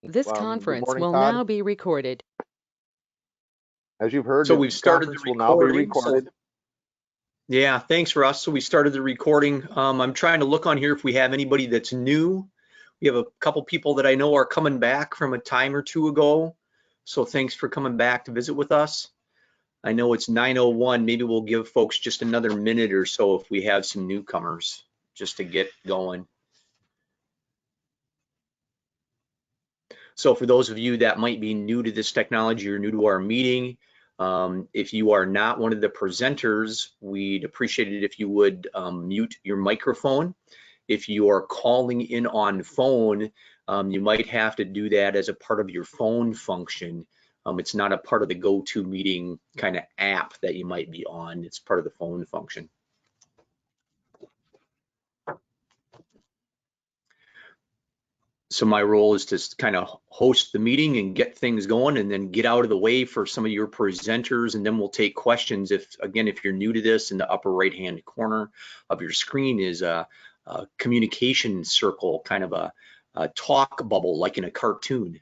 This Good conference morning, will Todd. now be recorded. As you've heard, So the we've started the conference will now be recording. recorded. Yeah, thanks, Russ. So we started the recording. I'm trying to look on here if we have anybody that's new. We have a couple people that I know are coming back from a time or two ago. So thanks for coming back to visit with us. I know it's 9:01. Maybe we'll give folks just another minute or so if we have some newcomers just to get going. So for those of you that might be new to this technology or new to our meeting, if you are not one of the presenters, we'd appreciate it if you would mute your microphone. If you are calling in on phone, you might have to do that as a part of your phone function. It's not a part of the GoToMeeting kind of app that you might be on. It's part of the phone function. So my role is to kind of host the meeting and get things going and then get out of the way for some of your presenters, and then we'll take questions. If you're new to this, in the upper right-hand corner of your screen is a communication circle, kind of a talk bubble like in a cartoon.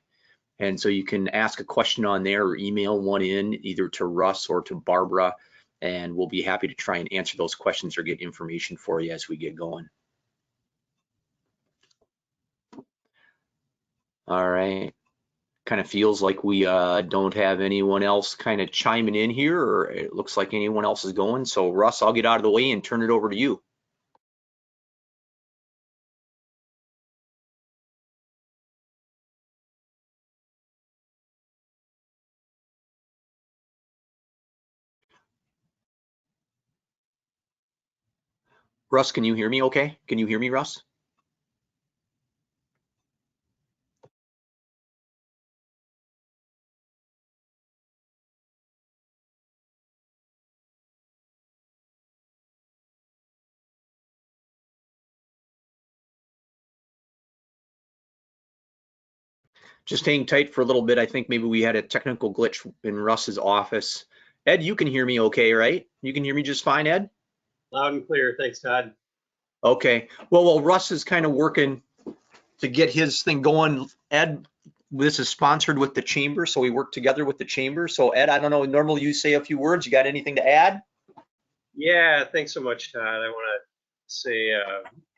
And so you can ask a question on there or email one in either to Russ or to Barbara, and we'll be happy to try and answer those questions or get information for you as we get going. All right. Kind of feels like we don't have anyone else kind of chiming in here, or it looks like anyone else is going. So Russ, I'll get out of the way and turn it over to you. Russ, can you hear me okay? Can you hear me, Russ? Just hang tight for a little bit. I think maybe we had a technical glitch in Russ's office. Ed, you can hear me okay, right? You can hear me just fine, Ed? Loud and clear. Thanks, Todd. Okay. Well, while Russ is kind of working to get his thing going, Ed, this is sponsored with the chamber, so we work together with the chamber. So Ed, I don't know, normally you say a few words. You got anything to add? Yeah, thanks so much, Todd. I want to say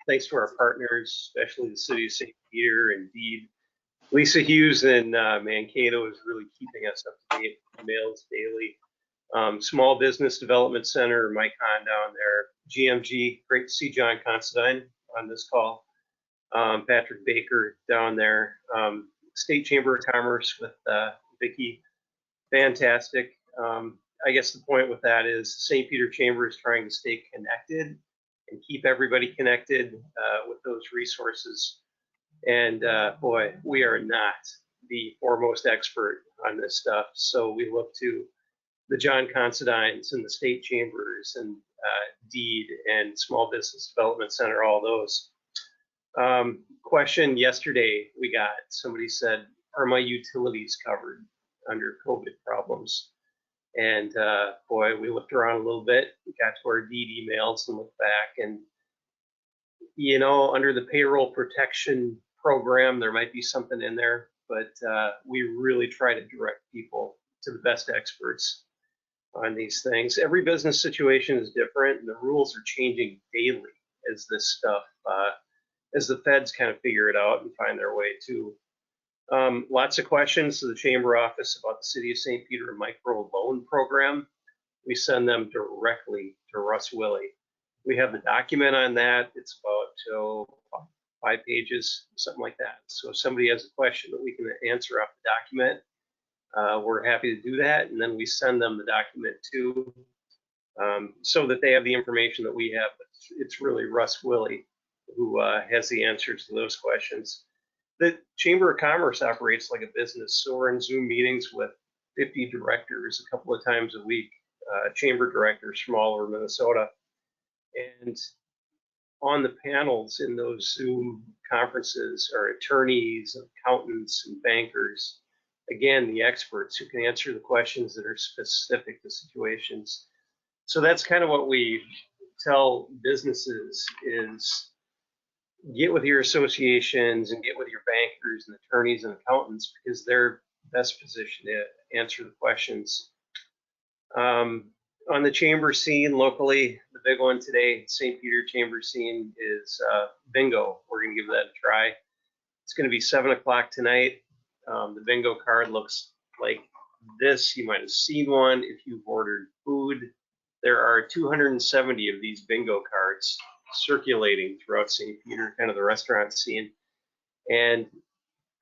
thanks to our partners, especially the City of St. Peter and Deed. Lisa Hughes in Mankato is really keeping us up to date with emails daily. Small Business Development Center, Mike Hahn down there. GMG, great to see John Considine on this call. Patrick Baker down there. State Chamber of Commerce with Vicki, fantastic. I guess the point with that is St. Peter Chamber is trying to stay connected and keep everybody connected with those resources. And boy, we are not the foremost expert on this stuff. So we look to the John Considines and the state chambers and Deed and Small Business Development Center, all those. Question yesterday we got, somebody said, are my utilities covered under COVID problems? And boy, we looked around a little bit, we got to our Deed emails and looked back, and you know, under the payroll protection program, there might be something in there, but we really try to direct people to the best experts on these things. Every business situation is different, and the rules are changing daily as this stuff, as the feds kind of figure it out and find their way too. Lots of questions to the Chamber office about the City of St. Peter micro loan program. We send them directly to Russ Wille. We have the document on that. It's about 5 pages, something like that. So if somebody has a question that we can answer off the document, we're happy to do that. And then we send them the document too, so that they have the information that we have. It's really Russ Wille who has the answers to those questions. The Chamber of Commerce operates like a business, so we're in Zoom meetings with 50 directors a couple of times a week, chamber directors from all over Minnesota. And on the panels in those Zoom conferences are attorneys, accountants, and bankers. Again, the experts who can answer the questions that are specific to situations. So that's kind of what we tell businesses is, get with your associations and get with your bankers and attorneys and accountants, because they're best positioned to answer the questions. On the chamber scene locally, the big one today, St. Peter chamber scene, is bingo. We're going to give that a try. It's going to be 7 o'clock tonight. The bingo card looks like this. You might have seen one if you've ordered food. There are 270 of these bingo cards circulating throughout St. Peter, kind of the restaurant scene. And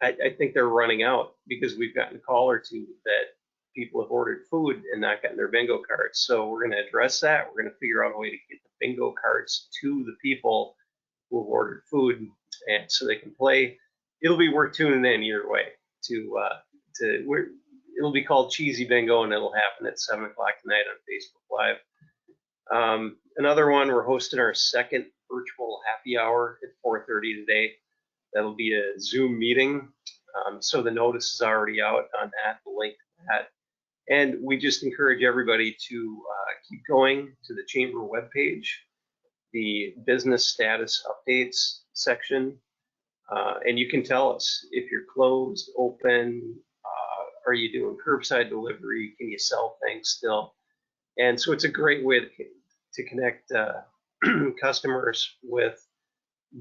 I think they're running out, because we've gotten a call or two that people have ordered food and not gotten their bingo cards. So we're going to address that. We're going to figure out a way to get the bingo cards to the people who have ordered food, and so they can play. It'll be worth tuning in either way. It'll be called Cheesy Bingo, and it'll happen at 7 o'clock tonight on Facebook Live. Another one, we're hosting our second virtual happy hour at 4:30 today. That'll be a Zoom meeting. So the notice is already out on that, the link to that. And we just encourage everybody to keep going to the chamber webpage, the business status updates section, and you can tell us if you're closed, open, are you doing curbside delivery, can you sell things still? And so it's a great way to connect customers with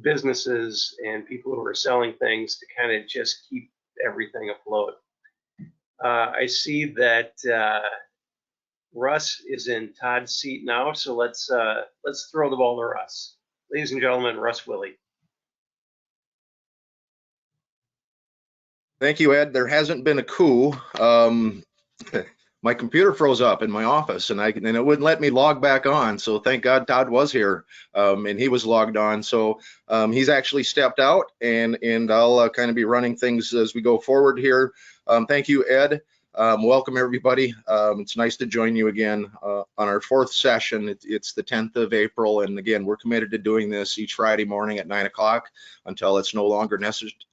businesses and people who are selling things, to kind of just keep everything afloat. I see that Russ is in Todd's seat now, so let's throw the ball to Russ. Ladies and gentlemen, Russ Wille. Thank you, Ed. There hasn't been a coup. My computer froze up in my office, and it wouldn't let me log back on. So thank God Todd was here, and he was logged on. So he's actually stepped out, and I'll kind of be running things as we go forward here. Thank you, Ed. Welcome, everybody. It's nice to join you again on our fourth session. It's the 10th of April, and again, we're committed to doing this each Friday morning at 9 o'clock until it's no longer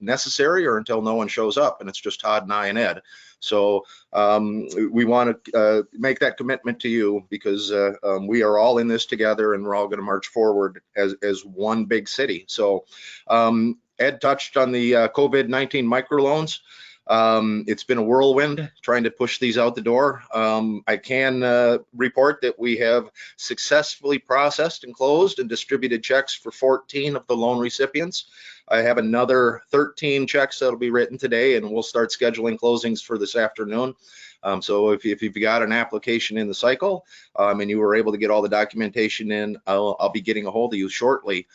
necessary, or until no one shows up, and it's just Todd and I and Ed. So we want to make that commitment to you, because we are all in this together, and we're all going to march forward as one big city. So Ed touched on the COVID-19 microloans. It's been a whirlwind trying to push these out the door. I can report that we have successfully processed and closed and distributed checks for 14 of the loan recipients. I have another 13 checks that'll be written today, and we'll start scheduling closings for this afternoon. So if you've got an application in the cycle and you were able to get all the documentation in, I'll be getting a hold of you shortly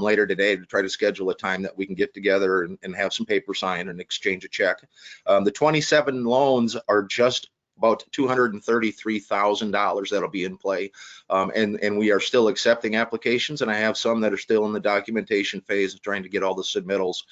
later today to try to schedule a time that we can get together and have some paper signed and exchange a check. The 27 loans are just about $233,000 that'll be in play, and we are still accepting applications, and I have some that are still in the documentation phase of trying to get all the submittals.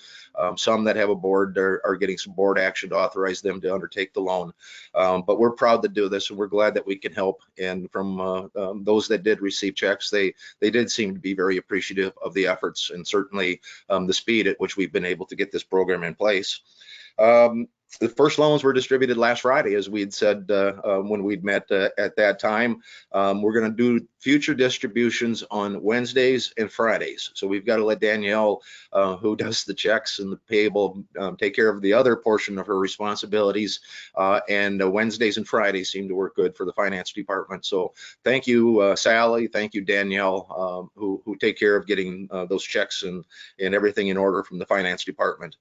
Some that have a board are getting some board action to authorize them to undertake the loan, but we're proud to do this, and we're glad that we can help. And from those that did receive checks, they did seem to be very appreciative of the efforts, and certainly the speed at which we've been able to get this program in place. The first loans were distributed last Friday, as we had said when we'd met at that time. We're going to do future distributions on Wednesdays and Fridays. So we've got to let Danielle, who does the checks and the payable, take care of the other portion of her responsibilities. And Wednesdays and Fridays seem to work good for the finance department. So thank you, Sally. Thank you, Danielle, who take care of getting those checks and everything in order from the finance department.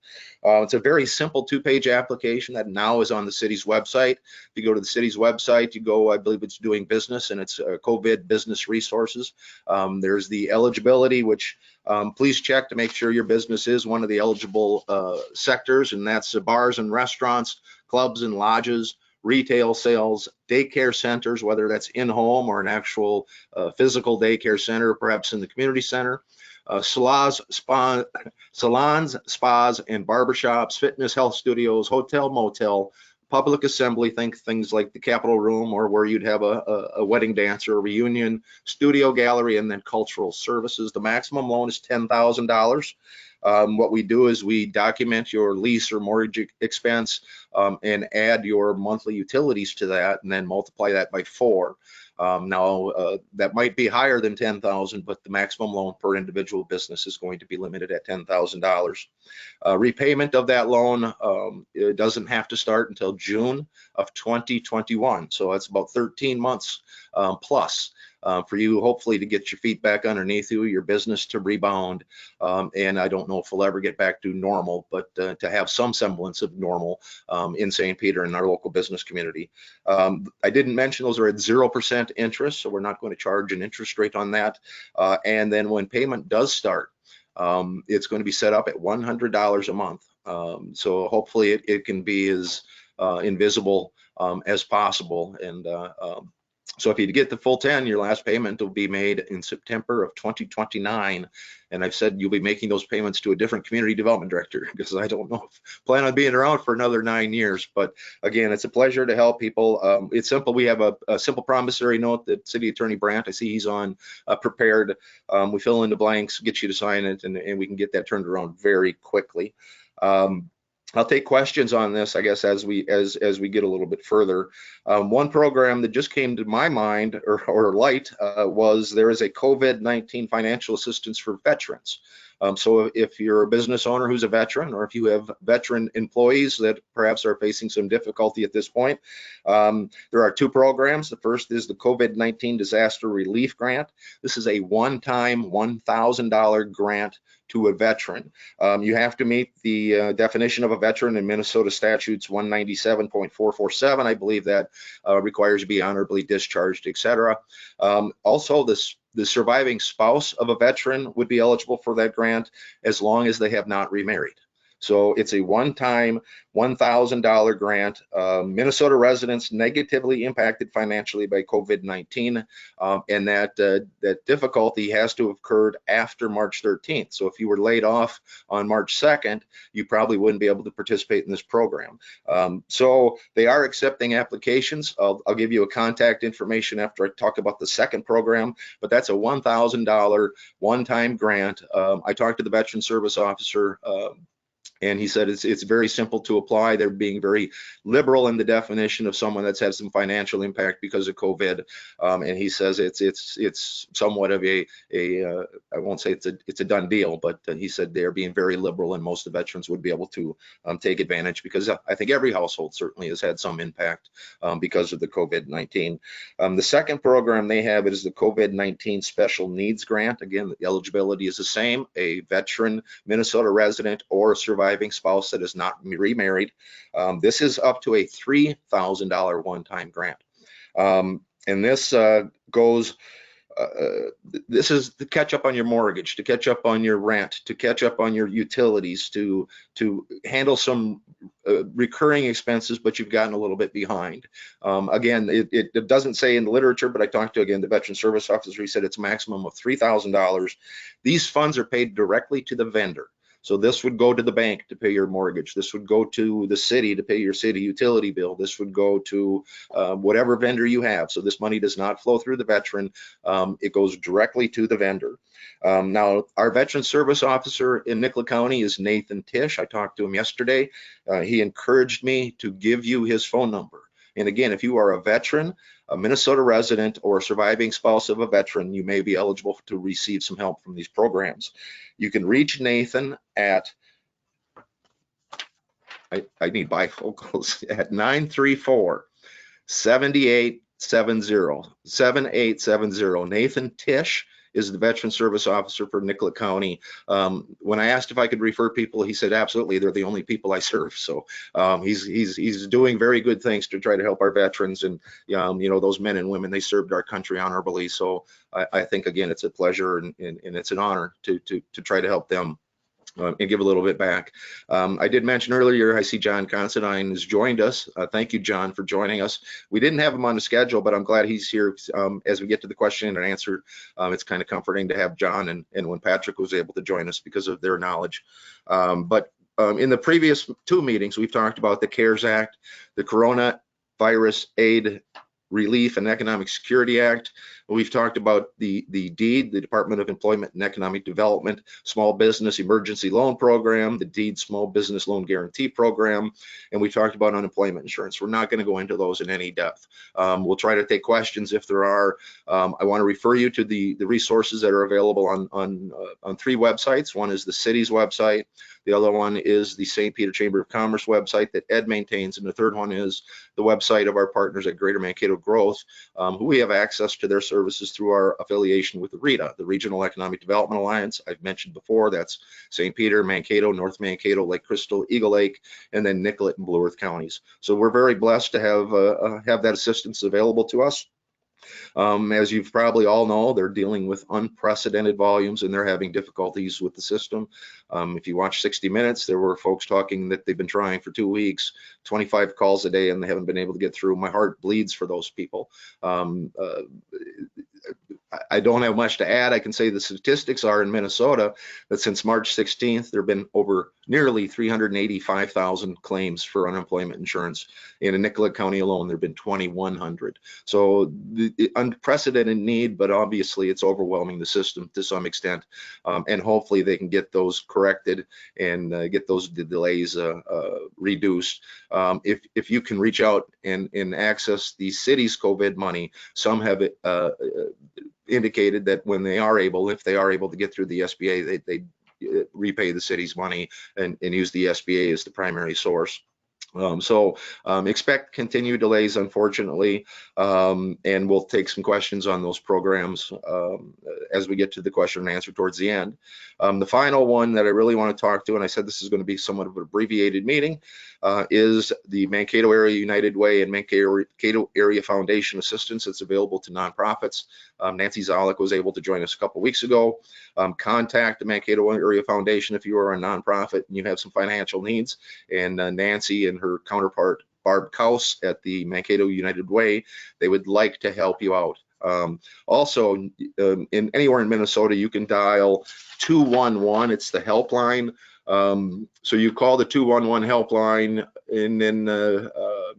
It's a very simple 2-page application that now is on the city's website. If you go to the city's website, you go, I believe it's doing business, and it's COVID business resources. There's the eligibility, which please check to make sure your business is one of the eligible sectors, and that's bars and restaurants, clubs and lodges, retail sales, daycare centers, whether that's in-home or an actual physical daycare center, perhaps in the community center. Salons, spas, and barbershops, fitness, health studios, hotel, motel, public assembly, think things like the Capitol Room, or where you'd have a wedding dance or a reunion, studio, gallery, and then cultural services. The maximum loan is $10,000. What we do is we document your lease or mortgage expense and add your monthly utilities to that, and then multiply that by 4. Now, that might be higher than 10,000, but the maximum loan per individual business is going to be limited at $10,000. Repayment of that loan, it doesn't have to start until June of 2021. So that's about 13 months plus for you, hopefully, to get your feet back underneath you, your business to rebound. And I don't know if we'll ever get back to normal, but to have some semblance of normal in St. Peter and our local business community. I didn't mention those are at 0% interest, so we're not going to charge an interest rate on that. And then when payment does start, it's going to be set up at $100 a month. So hopefully it can be as invisible as possible. And so if you get the full 10, your last payment will be made in September of 2029. And I've said you'll be making those payments to a different community development director because I don't know if plan on being around for another 9 years. But again, it's a pleasure to help people. It's simple. We have a simple promissory note that City Attorney Brandt, I see he's on, prepared. We fill in the blanks, get you to sign it, and we can get that turned around very quickly. I'll take questions on this, I guess, as we get a little bit further. One program that just came to my mind or light was there is a COVID-19 financial assistance for veterans. So if you're a business owner who's a veteran, or if you have veteran employees that perhaps are facing some difficulty at this point, there are 2 programs. The first is the COVID-19 Disaster Relief Grant. This is a one-time $1,000 grant to a veteran. You have to meet the definition of a veteran in Minnesota statutes 197.447. I believe that requires you to be honorably discharged, etc. Also, the surviving spouse of a veteran would be eligible for that grant as long as they have not remarried. So it's a one-time $1,000 grant. Minnesota residents negatively impacted financially by COVID-19, and that difficulty has to have occurred after March 13th. So if you were laid off on March 2nd, you probably wouldn't be able to participate in this program. So they are accepting applications. I'll give you a contact information after I talk about the second program, but that's a $1,000 one-time grant. I talked to the Veteran Service Officer, and he said it's very simple to apply. They're being very liberal in the definition of someone that's had some financial impact because of COVID. And he says it's somewhat of I won't say it's a done deal, but he said they're being very liberal, and most of the veterans would be able to take advantage, because I think every household certainly has had some impact because of the COVID-19. The second program they have is the COVID-19 Special Needs Grant. Again, the eligibility is the same: a veteran, Minnesota resident, or a surviving spouse that is not remarried. This is up to a $3,000 one-time grant. And this goes, this is to catch up on your mortgage, to catch up on your rent, to catch up on your utilities, to handle some recurring expenses, but you've gotten a little bit behind. Again, it doesn't say in the literature, but I talked to, again, the Veteran Service Officer. He said it's a maximum of $3,000. These funds are paid directly to the vendor. So this would go to the bank to pay your mortgage. This would go to the city to pay your city utility bill. This would go to whatever vendor you have. So this money does not flow through the veteran. It goes directly to the vendor. Now, our Veteran Service Officer in Nicolet County is Nathan Tisch. I talked to him yesterday. He encouraged me to give you his phone number. And again, if you are a veteran, a Minnesota resident, or a surviving spouse of a veteran, you may be eligible to receive some help from these programs. You can reach Nathan at, I need bifocals, at 934-7870. Nathan Tisch is the Veteran Service Officer for Nicolet County. When I asked if I could refer people, he said absolutely, they're the only people I serve. So he's doing very good things to try to help our veterans, and you know, those men and women, they served our country honorably. So I think, again, it's a pleasure and it's an honor to try to help them and give a little bit back. I did mention earlier, I see John Considine has joined us. Thank you, John, for joining us. We didn't have him on the schedule, but I'm glad he's here as we get to the question and answer. It's kind of comforting to have John and when Patrick was able to join us because of their knowledge. But in the previous 2 meetings, we've talked about the CARES Act, the Coronavirus Aid Relief and Economic Security Act. We've talked about the DEED, the Department of Employment and Economic Development Small Business Emergency Loan Program, the DEED Small Business Loan Guarantee Program, and we talked about unemployment insurance. We're not going to go into those in any depth. We'll try to take questions if there are. I want to refer you to the resources that are available on 3 websites. One is the city's website. The other one is the St. Peter Chamber of Commerce website that Ed maintains. And the third one is the website of our partners at Greater Mankato Growth, who we have access to their services through our affiliation with the RETA, the Regional Economic Development Alliance. I've mentioned before, that's St. Peter, Mankato, North Mankato, Lake Crystal, Eagle Lake, and then Nicollet and Blue Earth counties. So we're very blessed to have that assistance available to us. As you probably all know, they're dealing with unprecedented volumes and they're having difficulties with the system. If you watch 60 Minutes, there were folks talking that they've been trying for 2 weeks, 25 calls a day, and they haven't been able to get through. My heart bleeds for those people. I don't have much to add. I can say the statistics are in Minnesota that since March 16th, there have been over nearly 385,000 claims for unemployment insurance. In Nicollet County alone, there have been 2,100. So the unprecedented need, but obviously it's overwhelming the system to some extent. And hopefully they can get those corrected and get those delays reduced. If you can reach out and access the city's COVID money, some have indicated that when they are able, if they are able to get through the SBA, they repay the city's money and use the SBA as the primary source. Expect continued delays, unfortunately, and we'll take some questions on those programs as we get to the question and answer towards the end. The final one that I really want to talk to, and I said this is going to be somewhat of an abbreviated meeting, is the Mankato Area United Way and Mankato Area Foundation assistance that's available to nonprofits. Nancy Zollick was able to join us a couple weeks ago. Contact the Mankato Area Foundation if you are a nonprofit and you have some financial needs, and Nancy and her counterpart Barb Kaus at the Mankato United Way, they would like to help you out. Also, anywhere in Minnesota, you can dial 211. It's the helpline. So you call the 211 helpline, and then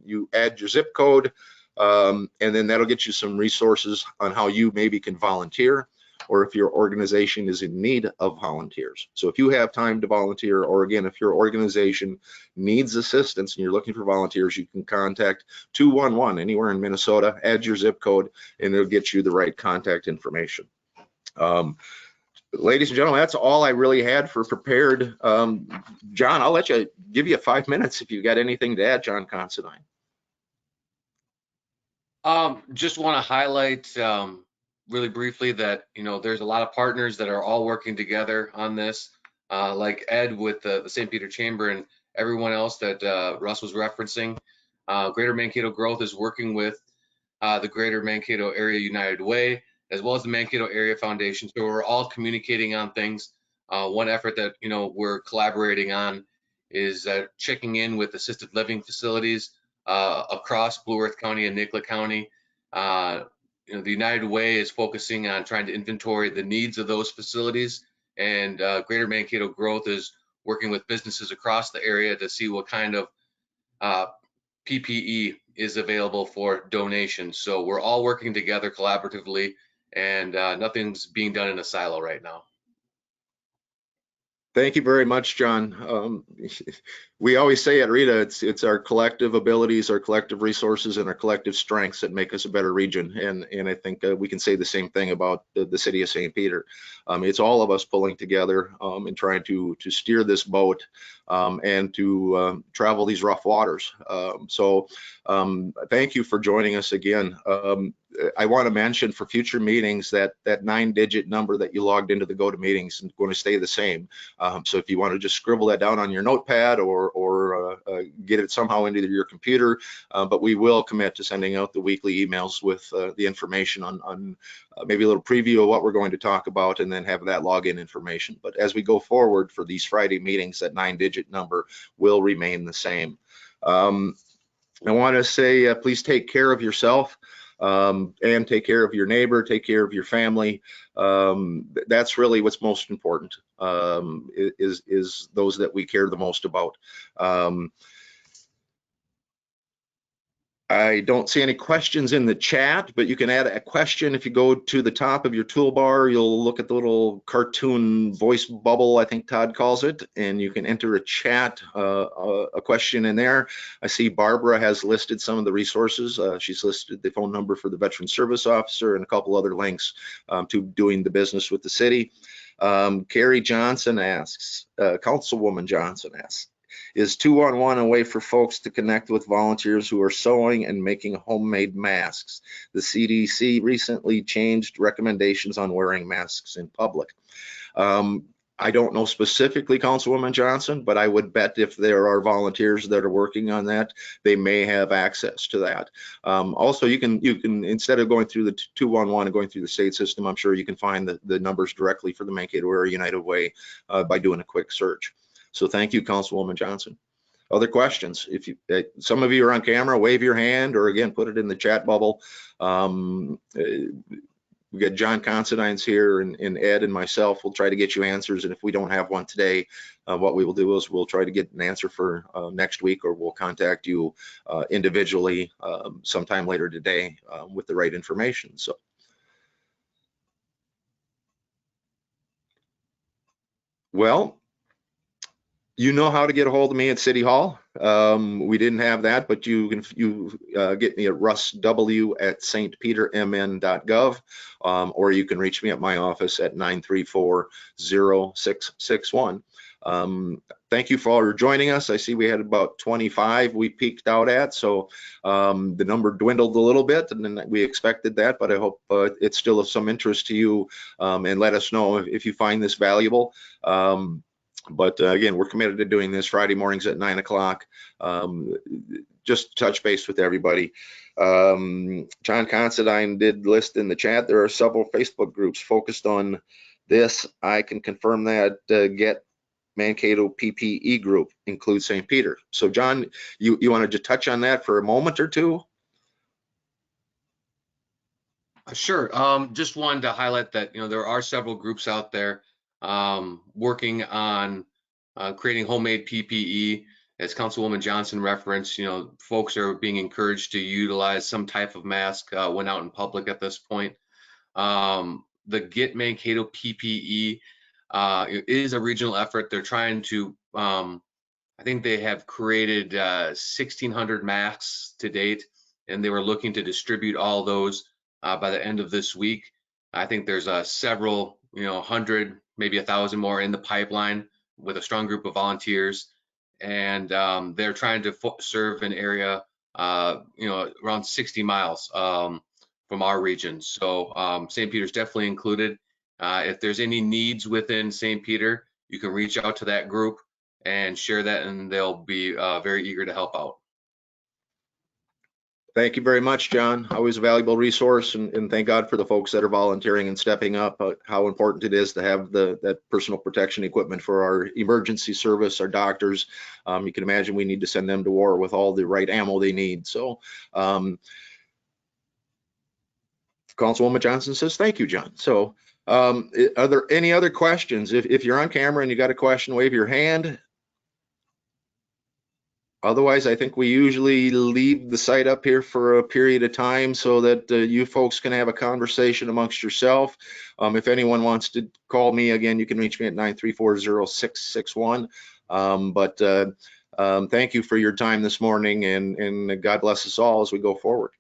you add your zip code, and then that'll get you some resources on how you maybe can volunteer, or if your organization is in need of volunteers. So if you have time to volunteer, or again, if your organization needs assistance and you're looking for volunteers, you can contact 211 anywhere in Minnesota, add your zip code, and it'll get you the right contact information. Ladies and gentlemen, that's all I really had for prepared. John, I'll let you give you 5 minutes if you've got anything to add, John Considine. Just want to highlight really briefly that, you know, there's a lot of partners that are all working together on this, like Ed with the St. Peter Chamber and everyone else that Russ was referencing. Greater Mankato Growth is working with the Greater Mankato Area United Way, as well as the Mankato Area Foundation. So we're all communicating on things. One effort that, you know, we're collaborating on is checking in with assisted living facilities across Blue Earth County and Nicollet County. You know, the United Way is focusing on trying to inventory the needs of those facilities, and Greater Mankato Growth is working with businesses across the area to see what kind of PPE is available for donations. So we're all working together collaboratively, and nothing's being done in a silo right now. Thank you very much, John. We always say at RETA, it's our collective abilities, our collective resources, and our collective strengths that make us a better region. And I think we can say the same thing about the city of St. Peter. It's all of us pulling together and trying to steer this boat and to travel these rough waters. Thank you for joining us again. I want to mention for future meetings that 9-digit number that you logged into the GoToMeetings is going to stay the same. So if you want to just scribble that down on your notepad or get it somehow into your computer, but we will commit to sending out the weekly emails with the information on maybe a little preview of what we're going to talk about, and then have that login information. But as we go forward for these Friday meetings, that 9-digit number will remain the same. I want to say, please take care of yourself. And take care of your neighbor, take care of your family. That's really what's most important, is those that we care the most about. I don't see any questions in the chat, but you can add a question. If you go to the top of your toolbar, you'll look at the little cartoon voice bubble, I think Todd calls it, and you can enter a chat, a question in there. I see Barbara has listed some of the resources. She's listed the phone number for the Veteran Service Officer and a couple other links to doing the business with the city. Carrie Johnson asks, Councilwoman Johnson asks, is 211 a way for folks to connect with volunteers who are sewing and making homemade masks? The CDC recently changed recommendations on wearing masks in public. I don't know specifically, Councilwoman Johnson, but I would bet if there are volunteers that are working on that, they may have access to that. Also, you can instead of going through the 211 and going through the state system, I'm sure you can find the numbers directly for the Mankato Area United Way by doing a quick search. So thank you, Councilwoman Johnson. Other questions? If you, some of you are on camera, wave your hand, or again, put it in the chat bubble. We got John Considine's here, and Ed and myself will try to get you answers. And if we don't have one today, what we will do is we'll try to get an answer for next week, or we'll contact you individually sometime later today with the right information. So. Well, you know how to get a hold of me at City Hall. We didn't have that, but you can get me at russw@stpetermn.gov, or you can reach me at my office at 934-0661. Thank you for all joining us. I see we had about 25 we peaked out at, so the number dwindled a little bit, and then we expected that, but I hope it's still of some interest to you, and let us know if you find this valuable. But again, we're committed to doing this Friday mornings at 9 o'clock. Just touch base with everybody. John Considine did list in the chat, there are several Facebook groups focused on this. I can confirm that Get Mankato PPE group includes St. Peter. So John, you want to just touch on that for a moment or two? Sure. Just wanted to highlight that, there are several groups out there working on creating homemade PPE. As Councilwoman Johnson referenced, folks are being encouraged to utilize some type of mask when out in public at this point. The Get Mankato PPE is a regional effort. They're trying to, I think they have created 1,600 masks to date, and they were looking to distribute all those by the end of this week. I think there's several, 100, maybe 1,000 more in the pipeline with a strong group of volunteers, and they're trying to serve an area, around 60 miles from our region. So St. Peter's definitely included. If there's any needs within St. Peter, you can reach out to that group and share that, and they'll be very eager to help out. Thank you very much, John. Always a valuable resource, and thank God for the folks that are volunteering and stepping up, how important it is to have that personal protection equipment for our emergency service, our doctors. You can imagine we need to send them to war with all the right ammo they need. So Councilwoman Johnson says, thank you, John. So are there any other questions? If you're on camera and you got a question, wave your hand. Otherwise, I think we usually leave the site up here for a period of time so that you folks can have a conversation amongst yourself. If anyone wants to call me, again, you can reach me at 934-0661. Thank you for your time this morning, and God bless us all as we go forward.